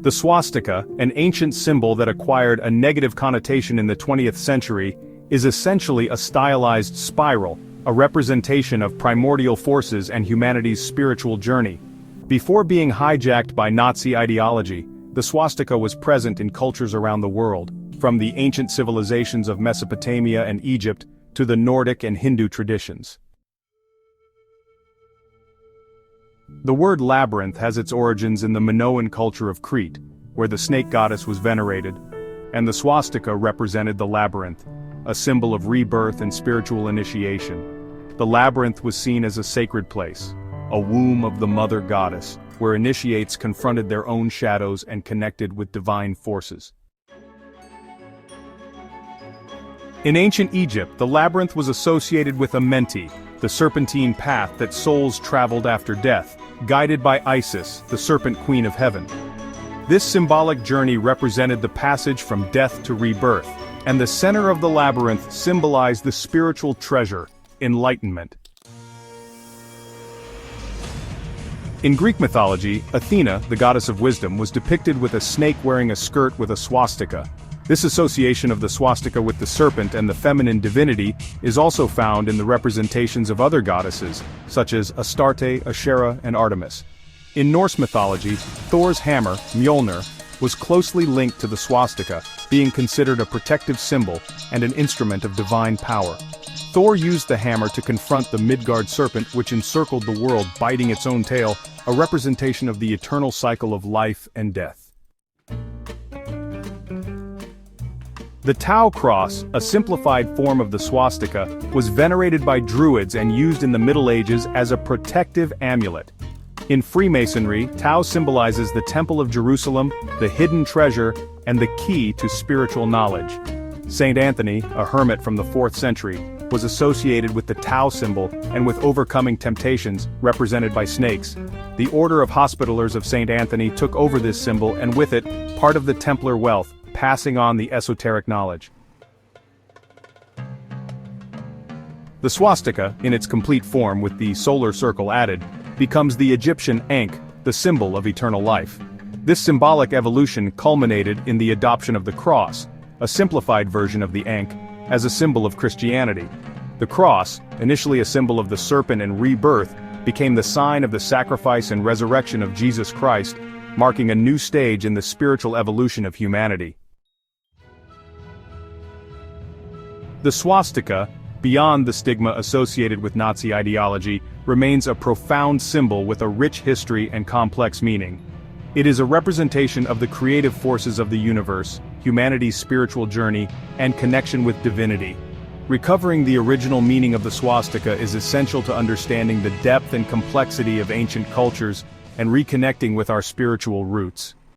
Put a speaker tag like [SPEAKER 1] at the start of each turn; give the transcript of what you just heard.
[SPEAKER 1] The swastika, an ancient symbol that acquired a negative connotation in the 20th century, is essentially a stylized spiral, a representation of primordial forces and humanity's spiritual journey. Before being hijacked by Nazi ideology, the swastika was present in cultures around the world, from the ancient civilizations of Mesopotamia and Egypt to the Nordic and Hindu traditions. The word labyrinth has its origins in the Minoan culture of Crete, where the snake goddess was venerated, and the swastika represented the labyrinth, a symbol of rebirth and spiritual initiation. The labyrinth was seen as a sacred place, a womb of the mother goddess, where initiates confronted their own shadows and connected with divine forces. In ancient Egypt, the labyrinth was associated with Amenti, the serpentine path that souls traveled after death, guided by Isis, the serpent queen of heaven. This symbolic journey represented the passage from death to rebirth, and the center of the labyrinth symbolized the spiritual treasure, enlightenment. In Greek mythology, Athena, the goddess of wisdom, was depicted with a snake wearing a skirt with a swastika. This association of the swastika with the serpent and the feminine divinity is also found in the representations of other goddesses, such as Astarte, Asherah, and Artemis. In Norse mythology, Thor's hammer, Mjolnir, was closely linked to the swastika, being considered a protective symbol and an instrument of divine power. Thor used the hammer to confront the Midgard serpent which encircled the world, biting its own tail, a representation of the eternal cycle of life and death. The Tau cross, a simplified form of the swastika, was venerated by Druids and used in the Middle Ages as a protective amulet. In Freemasonry, Tau symbolizes the Temple of Jerusalem, the hidden treasure, and the key to spiritual knowledge. Saint Anthony, a hermit from the 4th century, was associated with the Tau symbol and with overcoming temptations, represented by snakes. The Order of Hospitallers of Saint Anthony took over this symbol and with it, part of the Templar wealth, passing on the esoteric knowledge. The swastika, in its complete form with the solar circle added, becomes the Egyptian Ankh, the symbol of eternal life. This symbolic evolution culminated in the adoption of the cross, a simplified version of the Ankh, as a symbol of Christianity. The cross, initially a symbol of the serpent and rebirth, became the sign of the sacrifice and resurrection of Jesus Christ, marking a new stage in the spiritual evolution of humanity. The swastika, beyond the stigma associated with Nazi ideology, remains a profound symbol with a rich history and complex meaning. It is a representation of the creative forces of the universe, humanity's spiritual journey, and connection with divinity. Recovering the original meaning of the swastika is essential to understanding the depth and complexity of ancient cultures and reconnecting with our spiritual roots.